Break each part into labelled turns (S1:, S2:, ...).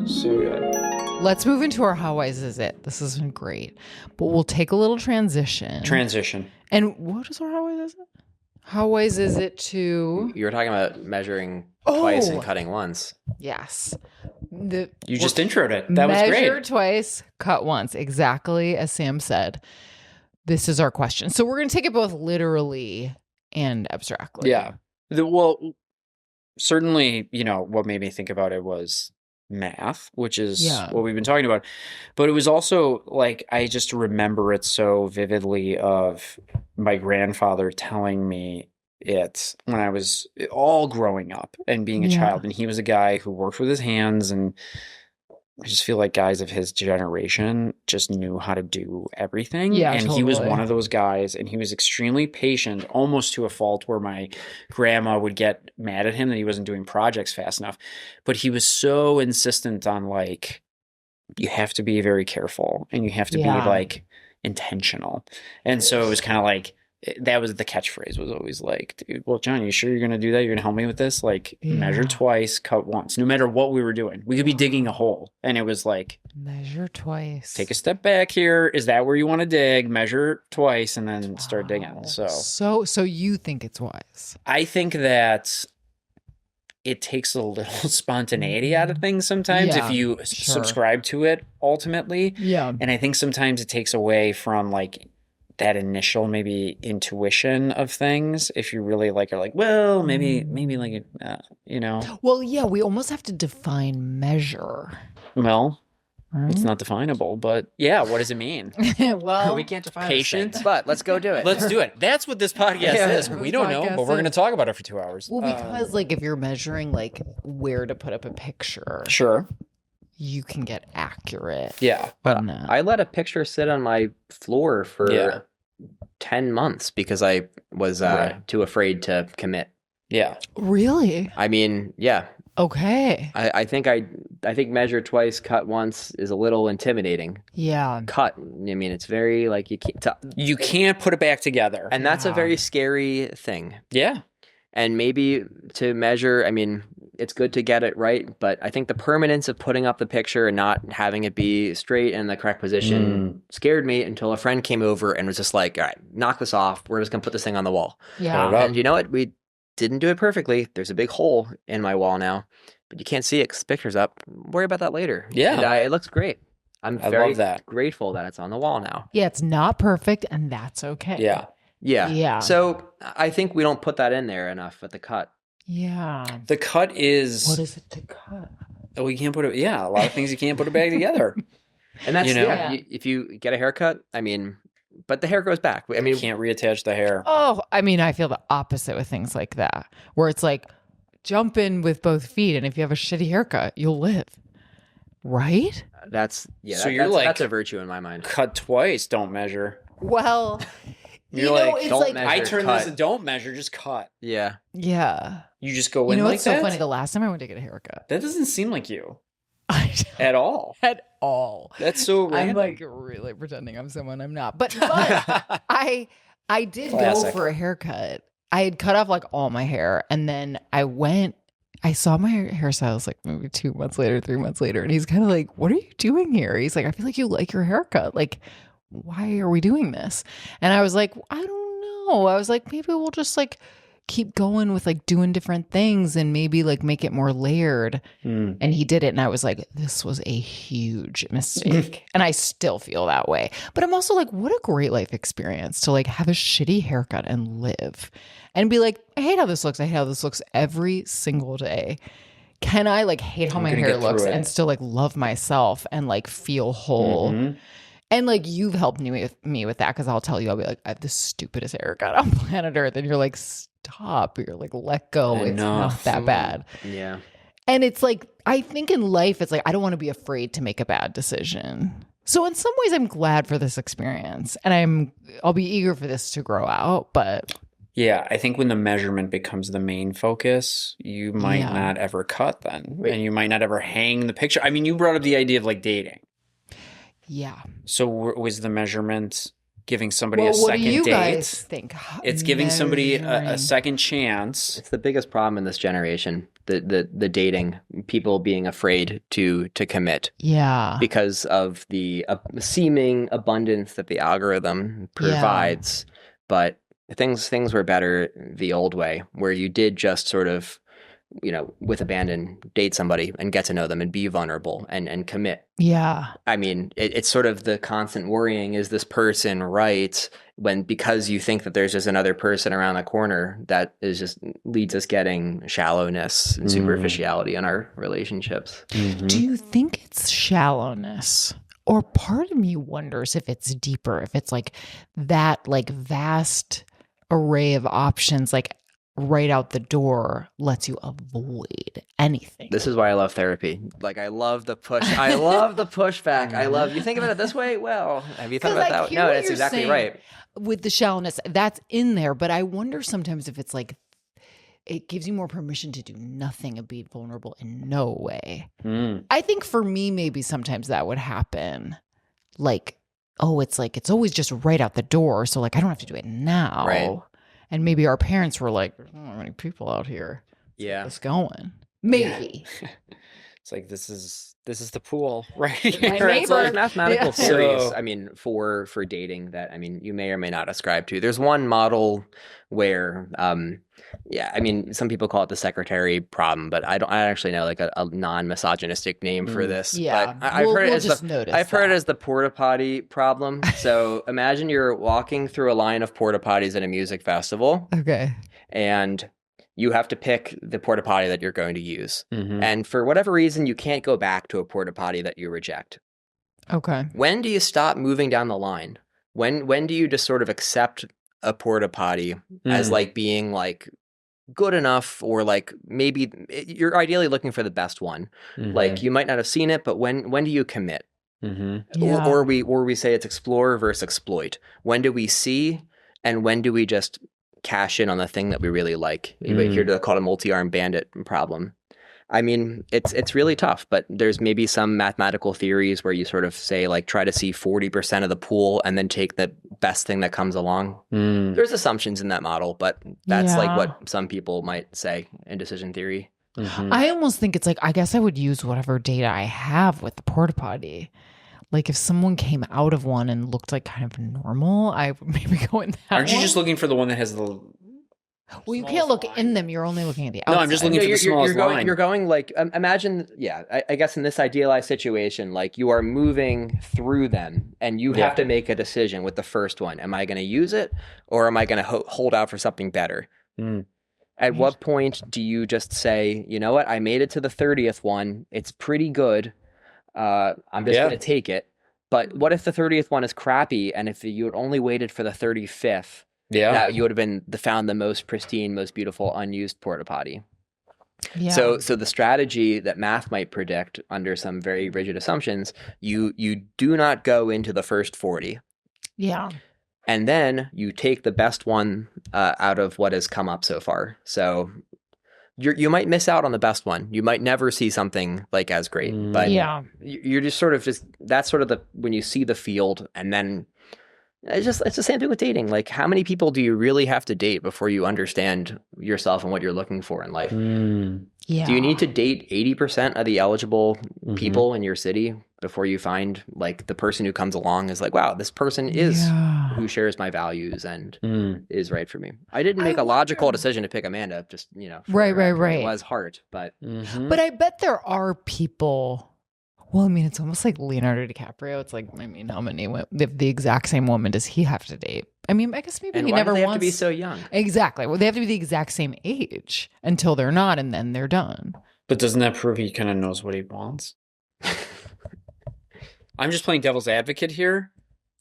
S1: So good.
S2: Let's move into our How Wise Is It? This has been great. But we'll take a little transition. And what is our How Wise Is It? How wise is it to...
S3: You were talking about measuring twice and cutting once.
S2: Yes.
S1: You just introed it. That was great.
S2: Measure twice, cut once. Exactly as Sam said. This is our question. So we're going to take it both literally and abstractly.
S1: Yeah. Well, certainly, what made me think about it was math, which is what we've been talking about. But it was also like, I just remember it so vividly of my grandfather telling me it when I was all growing up and being a child. And he was a guy who worked with his hands, and I just feel like guys of his generation just knew how to do everything.
S2: Yeah,
S1: and he was one of those guys, and he was extremely patient, almost to a fault where my grandma would get mad at him that he wasn't doing projects fast enough. But he was so insistent on, like, you have to be very careful and you have to be like intentional. And so it was kind of like, that was the catchphrase, was always like, dude, well, John, you sure you're going to do that? You're going to help me with this? Like, measure twice, cut once, no matter what we were doing. We could be digging a hole. And it was like,
S2: measure twice.
S1: Take a step back here. Is that where you want to dig? Measure twice and then start digging. So
S2: you think it's wise?
S1: I think that it takes a little spontaneity out of things sometimes if you subscribe to it ultimately. Yeah. And I think sometimes it takes away from like that initial maybe intuition of things. If you really like are like, well, maybe like,
S2: Well, yeah, we almost have to define measure.
S1: Well, it's not definable, but yeah, what does it mean?
S2: Well,
S3: we can't define
S1: patient,
S3: but let's go do it.
S1: Let's do it. That's what this podcast is. We don't know, but we're going to talk about it for 2 hours.
S2: Well, because like if you're measuring like where to put up a picture,
S1: sure,
S2: you can get accurate.
S1: Yeah,
S3: but I let a picture sit on my floor for 10 months because I was too afraid to commit.
S1: Yeah.
S2: Really?
S3: I mean, yeah.
S2: Okay.
S3: I think measure twice, cut once is a little intimidating.
S2: Yeah.
S3: Cut. I mean, it's very like
S1: you can't put it back together.
S3: And that's a very scary thing.
S1: Yeah.
S3: And maybe to measure, I mean, it's good to get it right, but I think the permanence of putting up the picture and not having it be straight in the correct position scared me until a friend came over and was just like, all right, knock this off. We're just going to put this thing on the wall.
S2: Yeah.
S3: And you know what? We didn't do it perfectly. There's a big hole in my wall now, but you can't see it because the picture's up. Worry about that later.
S1: Yeah.
S3: And, it looks great. I
S1: love that.
S3: Grateful that it's on the wall now.
S2: Yeah, it's not perfect, and that's okay.
S1: Yeah.
S3: Yeah.
S2: Yeah.
S3: So I think we don't put that in there enough at the cut.
S2: Yeah.
S1: The cut is...
S2: What is it to cut?
S1: Oh, you can't put it... Yeah, a lot of things you can't put it back together.
S3: And that's, if you get a haircut, I mean... But the hair grows back. I mean,
S1: you can't reattach the hair.
S2: Oh, I mean, I feel the opposite with things like that, where it's like, jump in with both feet, and if you have a shitty haircut, you'll live. Right?
S3: That's a virtue in my mind.
S1: Cut twice, don't measure.
S2: Well...
S1: You're like,
S3: don't measure,
S1: I turn
S3: cut.
S1: this and don't measure, just cut.
S3: Yeah.
S2: Yeah.
S1: You just go in like that?
S2: It's so funny. The last time I went to get a haircut.
S1: That doesn't seem like you. At all.
S2: At all.
S1: That's so random.
S2: I'm like really pretending I'm someone I'm not. But I did go for a haircut. I had cut off like all my hair. And then I saw my hairstylist like maybe 2 months later, 3 months later. And he's kind of like, what are you doing here? He's like, I feel like you like your haircut. Like, why are we doing this? And I was like, I don't know. I was like, maybe we'll just like keep going with like doing different things and maybe like make it more layered. And he did it. And I was like, this was a huge mistake. And I still feel that way. But I'm also like, what a great life experience to like have a shitty haircut and live and be like, I hate how this looks. I hate how this looks every single day. Can I like hate how my hair looks and still like love myself and like feel whole? Mm-hmm. And like you've helped me with that because I'll tell you, I'll be like, I have the stupidest haircut on planet Earth. And you're like, stop. You're like, let go. It's not that bad.
S3: Yeah.
S2: And it's like, I think in life, it's like, I don't want to be afraid to make a bad decision. So in some ways, I'm glad for this experience. And I'll be eager for this to grow out. But
S1: yeah, I think when the measurement becomes the main focus, you might not ever cut then. And you might not ever hang the picture. I mean, you brought up the idea of like dating.
S2: Yeah.
S1: So was the measurement giving somebody a
S2: Well, what do
S1: second
S2: you
S1: date.
S2: guys think?
S1: It's giving somebody a
S2: Measuring.
S1: second chance.
S3: It's the biggest problem in this generation, the dating, people being afraid to commit
S2: Yeah.
S3: because of the seeming abundance that the algorithm provides. But things were better the old way, where you did just sort of, with abandon, date somebody and get to know them and be vulnerable and commit.
S2: Yeah.
S3: I mean, it's sort of the constant worrying, is this person right? Because you think that there's just another person around the corner, that is just leads us getting shallowness and superficiality in our relationships.
S1: Mm-hmm.
S2: Do you think it's shallowness? Or part of me wonders if it's deeper, if it's like that like vast array of options, like right out the door lets you avoid anything.
S3: This is why I love therapy. Like, I love the push. I love the pushback. You think about it this way? Well, have you thought about that? No, that's exactly right.
S2: With the shallowness, that's in there. But I wonder sometimes if it's like, it gives you more permission to do nothing and be vulnerable in no way. I think for me, maybe sometimes that would happen. Like, oh, it's like, it's always just right out the door. So like, I don't have to do it now.
S3: Right.
S2: And maybe our parents were like, there's not many people out here.
S3: Yeah.
S2: It's going. Maybe.
S1: It's like, this is the pool, right?
S2: My
S3: So
S2: neighbor.
S3: there's mathematical
S2: Yeah.
S3: theories,
S1: So-
S3: I mean, for dating that, I mean, you may or may not ascribe to. There's one model where, I mean, some people call it the secretary problem, but I actually know like a non-misogynistic name for this.
S2: Yeah.
S3: But I've heard it as the porta potty problem. So imagine you're walking through a line of porta potties at a music festival,
S2: Okay.
S3: and you have to pick the porta potty that you're going to use.
S1: Mhm.
S3: And for whatever reason, you can't go back to a porta potty that you reject.
S2: Okay.
S3: When do you stop moving down the line? When do you just sort of accept a porta potty as like being like good enough, or like maybe you're ideally looking for the best one? Like, you might not have seen it, but when do you commit?
S2: Yeah.
S3: Or we say it's explore versus exploit. When do we see, and when do we just cash in on the thing that we really like? You might hear called a multi-armed bandit problem. I mean, it's really tough, but there's maybe some mathematical theories where you sort of say like, try to see 40% of the pool and then take the best thing that comes along. There's assumptions in that model, but that's like what some people might say in decision theory.
S2: I almost think it's like, I guess I would use whatever data I have with the porta potty. Like if someone came out of one and looked like kind of normal, I would maybe go in that
S1: Aren't you
S2: one.
S1: just looking for the one that has the...
S2: Well, you can't look in them. You're only looking at the outside.
S1: No, I'm just looking for the smallest line.
S3: You're going like, imagine, I guess in this idealized situation, like you are moving through them and you have to make a decision with the first one. Am I going to use it, or am I going to hold out for something better? At what point do you just say, you know what, I made it to the 30th one. It's pretty good. I'm just going to take it. But what if the 30th one is crappy, and if you had only waited for the 35th, that you would have found the most pristine, most beautiful, unused porta potty.
S2: Yeah.
S3: So the strategy that math might predict under some very rigid assumptions, you do not go into the first 40.
S2: Yeah.
S3: And then you take the best one out of what has come up so far. So you might miss out on the best one. You might never see something like as great. But you're just sort of that's sort of when you see the field, and then it's the same thing with dating. Like, how many people do you really have to date before you understand yourself and what you're looking for in life?
S2: Yeah.
S3: Do you need to date 80% of the eligible people in your city before you find like the person who comes along is like, wow, this person is who shares my values and is right for me? I didn't make a logical decision to pick Amanda. Just,
S2: Right.
S3: It was hard, but
S2: But I bet there are people. Well, I mean, it's almost like Leonardo DiCaprio. It's like, I mean, how many the exact same woman does he have to date? I mean, I guess maybe
S3: and
S2: he
S3: why
S2: never
S3: do they
S2: wants
S3: have to be so young.
S2: Exactly. Well, they have to be the exact same age until they're not, and then they're done.
S1: But doesn't that prove he kind of knows what he wants? I'm just playing devil's advocate here.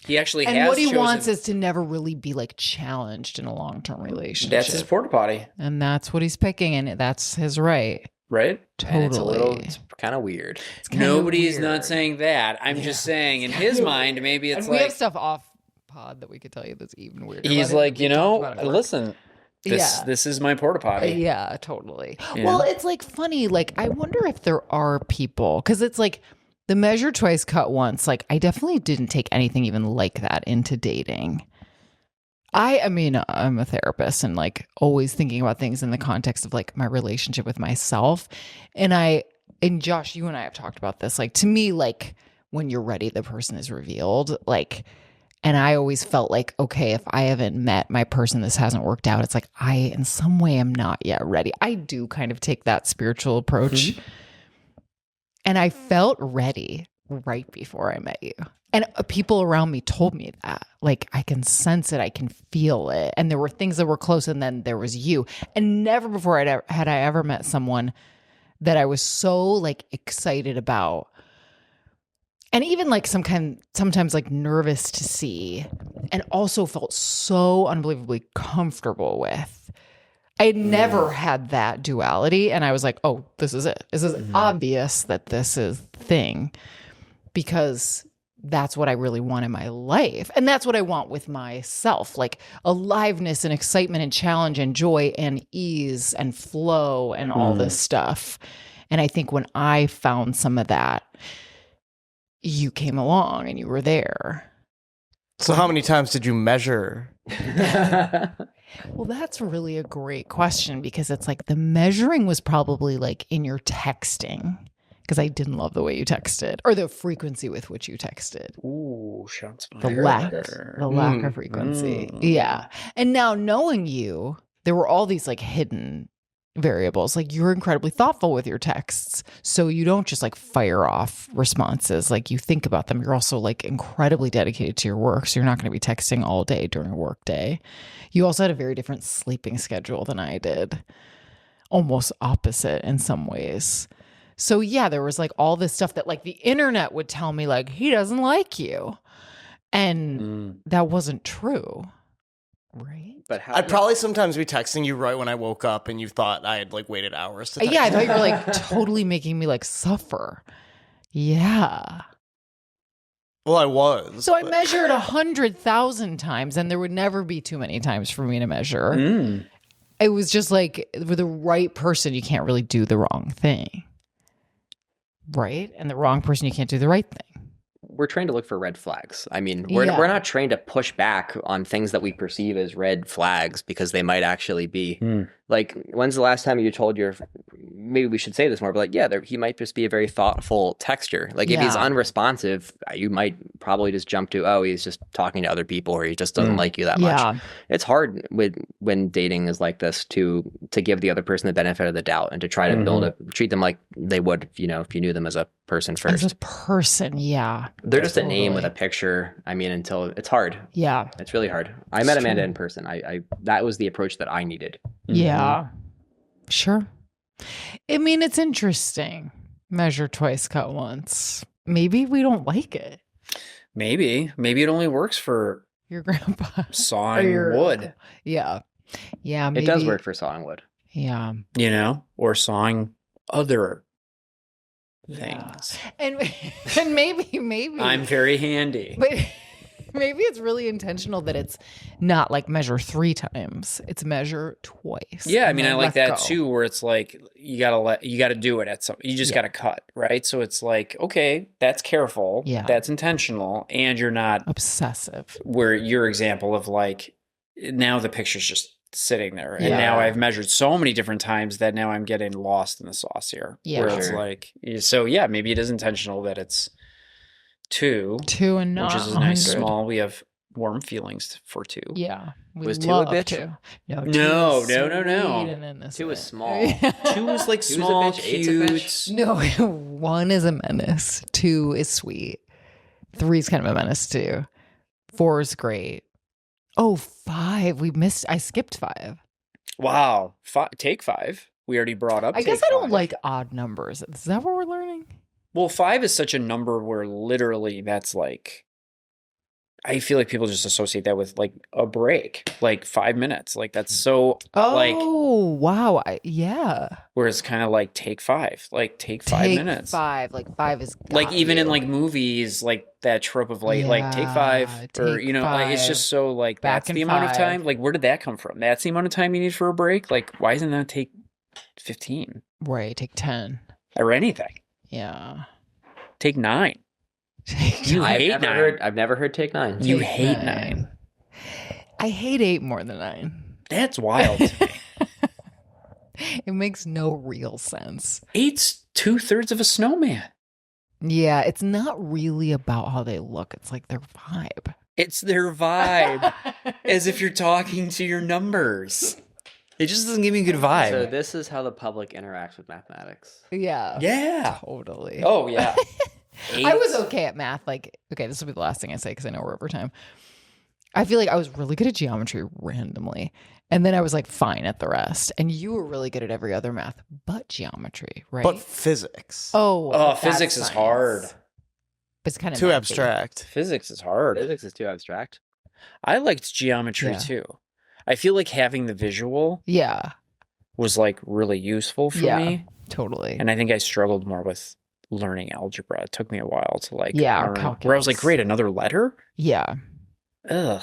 S1: He actually has
S2: And what he
S1: chosen...
S2: wants is to never really be like challenged in a long-term relationship.
S1: That's his porta potty.
S2: And that's what he's picking, and that's his right.
S1: Right?
S2: Totally.
S3: It's kind of weird.
S1: Nobody's not saying that. I'm just saying, in his mind, maybe it's
S2: and
S1: like...
S2: we have stuff off pod that we could tell you that's even weirder.
S1: He's like, listen, this is my porta potty.
S2: Yeah, totally.
S1: Yeah.
S2: Well, it's like funny. Like, I wonder if there are people, because it's like, The measure twice, cut once. Like, I definitely didn't take anything even like that into dating. I mean, I'm a therapist and like always thinking about things in the context of like my relationship with myself. And Josh, you and I have talked about this. Like, to me, like when you're ready, the person is revealed. Like, and I always felt like, okay, if I haven't met my person, this hasn't worked out. It's like, I, in some way, am not yet ready. I do kind of take that spiritual approach. Mm-hmm. And I felt ready right before I met you. And people around me told me that. Like, I can sense it. I can feel it. And there were things that were close, and then there was you. And never before had I ever met someone that I was so, like, excited about. And even, like, sometimes, like, nervous to see. And also felt so unbelievably comfortable with. I had never had that duality. And I was like, oh, this is it. This is obvious that this is the thing. Because that's what I really want in my life. And that's what I want with myself, like aliveness and excitement and challenge and joy and ease and flow and all this stuff. And I think when I found some of that, you came along and you were there.
S4: So how many times did you measure?
S2: Well, that's really a great question, because it's like the measuring was probably like in your texting. Because I didn't love the way you texted, or the frequency with which you texted.
S1: Ooh, shots fired.
S2: The lack of frequency. Yeah. And now knowing you, there were all these like hidden variables. Like, you're incredibly thoughtful with your texts. So you don't just like fire off responses. Like, you think about them. You're also like incredibly dedicated to your work. So you're not going to be texting all day during a work day. You also had a very different sleeping schedule than I did. Almost opposite in some ways. So yeah, there was like all this stuff that like the internet would tell me, like, he doesn't like you. And that wasn't true. Right?
S3: But
S4: I'd probably sometimes be texting you right when I woke up and you thought I had like waited hours to text
S2: Yeah, I
S4: you.
S2: thought you were like totally making me like suffer. Yeah.
S4: Well, I was.
S2: So I measured 100,000 times, and there would never be too many times for me to measure. It was just like, with the right person, you can't really do the wrong thing. Right? And the wrong person, you can't do the right thing.
S3: We're trained to look for red flags. I mean, we're not trained to push back on things that we perceive as red flags because they might actually be. Like, when's the last time you told maybe we should say this more, but like, yeah, he might just be a very thoughtful texter. Like, if he's unresponsive, you might probably just jump to, oh, he's just talking to other people, or he just doesn't like you that much. It's hard when dating is like this to give the other person the benefit of the doubt and to try to treat them like they would, if you knew them as a person first.
S2: As a person, yeah.
S3: They're just a name with a picture. I mean, until it's hard.
S2: Yeah.
S3: It's really hard. I met Amanda in person. I that was the approach that I needed.
S2: Yeah. Sure. I mean, it's interesting. Measure twice, cut once. Maybe we don't like it.
S1: Maybe it only works for
S2: your grandpa
S1: sawing wood.
S2: Yeah. Yeah. Maybe.
S3: It does work for sawing wood.
S2: Yeah.
S1: Or sawing other things.
S2: And maybe
S1: I'm very handy.
S2: But maybe it's really intentional that it's not like measure 3 times. It's measure twice.
S1: Yeah, I mean, I like that too, where it's like you gotta do it at some. You just gotta cut, right? So it's like, okay, that's careful.
S2: Yeah,
S1: that's intentional, and you're not
S2: obsessive.
S1: Where your example of like, now the picture's just sitting there, and now I've measured so many different times that now I'm getting lost in the sauce here.
S2: Yeah,
S1: where it's like, so yeah, maybe it is intentional that it's 2
S2: and not,
S1: which is a nice small. We have warm feelings for 2.
S2: Yeah,
S3: was 2 a bitch?
S2: 2.
S1: No.
S3: 2 is small.
S1: 2 is like small, cute.
S2: No, 1 is a menace. 2 is sweet. 3 is kind of a menace too. 4 is great. Oh, 5. I skipped 5.
S1: Wow. Take 5. We already brought up.
S2: I guess I don't like odd numbers. Is that what we're learning?
S1: Well, 5 is such a number where literally that's like, I feel like people just associate that with like a break, like 5 minutes. Like that's so
S2: wow. Yeah.
S1: Where it's kind of like take 5, like take 5 minutes.
S2: 5, like 5 is
S1: like even in like movies, like that trope of like take 5 or like it's just so like that's the amount of time. Like where did that come from? That's the amount of time you need for a break. Like why doesn't that take 15?
S2: Right, take 10
S1: or anything?
S2: Yeah.
S1: Take 9. You hate 9.
S3: I've never heard take 9.
S1: You hate 9.
S2: I hate 8 more than 9.
S1: That's wild to me.
S2: It makes no real sense.
S1: 8's 2/3 of a snowman.
S2: Yeah, it's not really about how they look. It's like their vibe.
S1: It's their vibe. As if you're talking to your numbers. It just doesn't give me a good vibe.
S3: So this is how the public interacts with mathematics.
S2: Yeah.
S1: Yeah.
S2: Totally.
S1: Oh, yeah.
S2: I was okay at math. Like, okay, this will be the last thing I say because I know we're over time. I feel like I was really good at geometry randomly. And then I was like fine at the rest. And you were really good at every other math but geometry, right?
S4: But physics.
S2: Oh,
S1: Oh,
S2: that's
S1: physics is
S2: science.
S1: hard.
S2: It's kind of
S4: Too
S2: mathy.
S4: abstract.
S1: Physics is hard.
S3: Physics is too abstract.
S1: I liked geometry
S2: Yeah.
S1: too. I feel like having the visual
S2: Yeah,
S1: was like really useful for
S2: Yeah.
S1: me.
S2: totally.
S1: And I think I struggled more with learning algebra. It took me a while to like
S2: Yeah,
S1: learn,
S2: calculus.
S1: where I was like, great, another letter?
S2: Yeah,
S1: Ugh.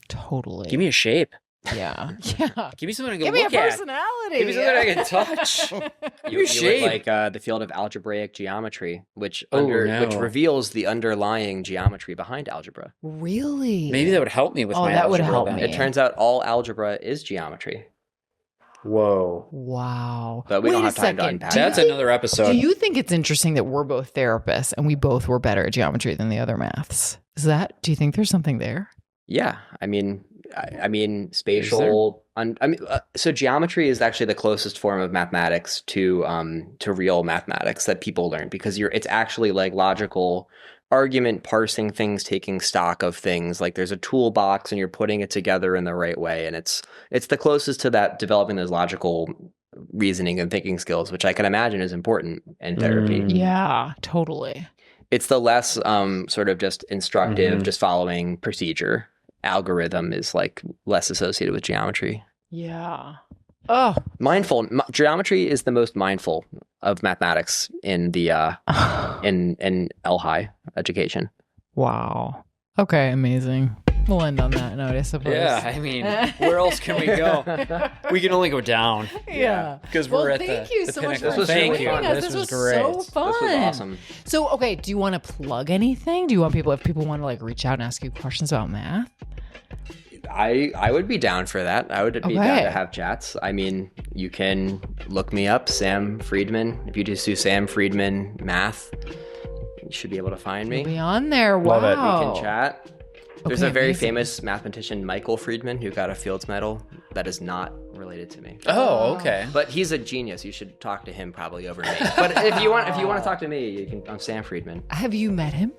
S2: totally.
S1: Give me a shape.
S2: Yeah. Yeah.
S1: Give me something to
S2: Give me a
S1: look at.
S2: personality.
S1: Give me something I can touch.
S3: You would like the field of algebraic geometry, which which reveals the underlying geometry behind algebra.
S2: Really?
S1: Maybe that would help me with
S2: Oh,
S1: my
S2: that would
S1: algebra
S2: help
S1: then.
S2: me.
S3: It turns out all algebra is geometry,
S1: Whoa.
S2: Wow.
S3: but we
S2: Wait
S3: don't
S2: a
S3: have time to
S2: second.
S3: unpack
S2: Do you
S1: That's
S3: that.
S1: another episode.
S2: Do you think it's interesting that we're both therapists and we both were better at geometry than the other maths? Do you think there's something there?
S3: Yeah, I mean spatial. So geometry is actually the closest form of mathematics to real mathematics that people learn, because it's actually like logical argument parsing things, taking stock of things. Like there's a toolbox and you're putting it together in the right way, and it's the closest to that, developing those logical reasoning and thinking skills, which I can imagine is important in therapy.
S2: Yeah, totally.
S3: It's the less sort of just instructive, just following procedure. Algorithm is like less associated with geometry.
S2: Yeah. Oh.
S3: Geometry is the most mindful of mathematics in the in L-High education.
S2: Wow. Okay, amazing. We'll end on that note, I suppose.
S1: Yeah, I mean, where else can we go? We can only go down.
S2: Yeah.
S1: Because
S2: Well,
S1: we're at
S2: thank
S1: the
S2: you
S1: the
S2: so much
S1: pinnacle.
S2: for
S1: Thank
S2: joining
S1: you.
S2: us.
S1: This was
S2: so
S1: great.
S2: fun.
S3: This was awesome.
S2: So, okay, do you want to plug anything? Do you want people, if people want to like reach out and ask you questions about math?
S3: I would be down for that. I would be down to have chats. I mean, you can look me up, Sam Friedman. If you just do Sam Friedman math, you should be able to find me.
S2: You'll be on there.
S1: Love it.
S2: Wow.
S3: We can chat. There's
S2: Okay,
S3: a very
S2: amazing.
S3: famous mathematician, Michael Friedman, who got a Fields Medal that is not related to me.
S1: Oh, okay.
S3: But he's a genius. You should talk to him probably over me. But if you want to talk to me, you can. I'm Sam Friedman.
S2: Have you met him?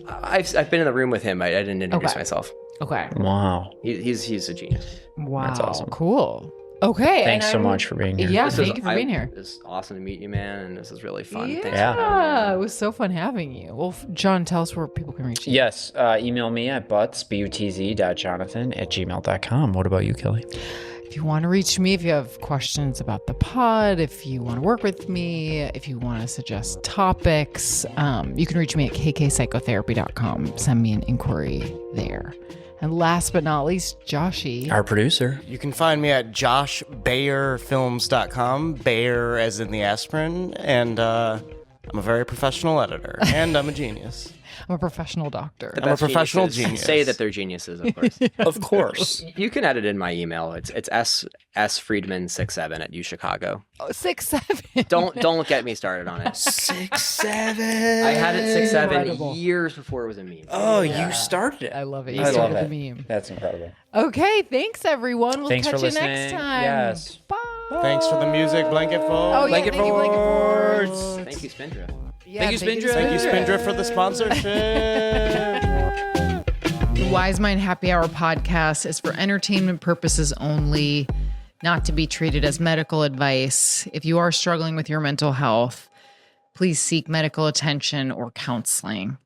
S3: I've been in the room with him. I didn't introduce myself.
S2: Okay.
S1: Wow.
S3: He's a genius.
S2: Wow.
S1: That's awesome.
S2: Cool. Okay.
S1: Thanks
S2: and
S1: so
S2: I'm-
S1: much for being here.
S2: Yeah, thank you for being here.
S3: It's awesome to meet you, man, and this is really fun.
S2: Yeah,
S3: Thanks for having me.
S2: it was so fun having you. Well, John, tell us where people can reach you.
S1: Yes, email me at butz.jonathan@gmail.com. What about you, Kelly?
S2: If you want to reach me, if you have questions about the pod, if you want to work with me, if you want to suggest topics, you can reach me at kkpsychotherapy.com. Send me an inquiry there. And last but not least, Joshy.
S1: Our producer.
S4: You can find me at joshbayerfilms.com, Bayer as in the aspirin, and I'm a very professional editor, and I'm a genius.
S2: I'm a professional doctor.
S3: The
S4: I'm a
S3: best
S4: professional
S3: geniuses
S4: genius.
S3: Say that they're geniuses, of course.
S1: Of course.
S3: You can edit in my email. It's sfriedman67@uchicago.
S2: Oh, 6'7".
S3: Don't get me started on it.
S1: 6'7".
S3: I had it 6'7"
S2: Incredible.
S3: years before it was a meme.
S1: Oh, you started it.
S2: I love it. You
S1: I love
S2: started
S1: it.
S2: the meme.
S1: That's incredible.
S2: Okay, thanks everyone. We'll
S1: Thanks
S2: catch
S1: for
S2: you next
S1: listening.
S2: time.
S1: Yes.
S2: Bye.
S4: Thanks for the music, Blanket Fort.
S2: Oh, yeah,
S1: Blanket
S2: thank you, Blanket
S1: Forts.
S2: Forts.
S3: Thank you, Spindra.
S2: Yeah,
S1: Thank you, Spindrift.
S4: Thank you, Spindrift, for the sponsorship.
S2: The Wise Mind Happy Hour podcast is for entertainment purposes only, not to be treated as medical advice. If you are struggling with your mental health, please seek medical attention or counseling.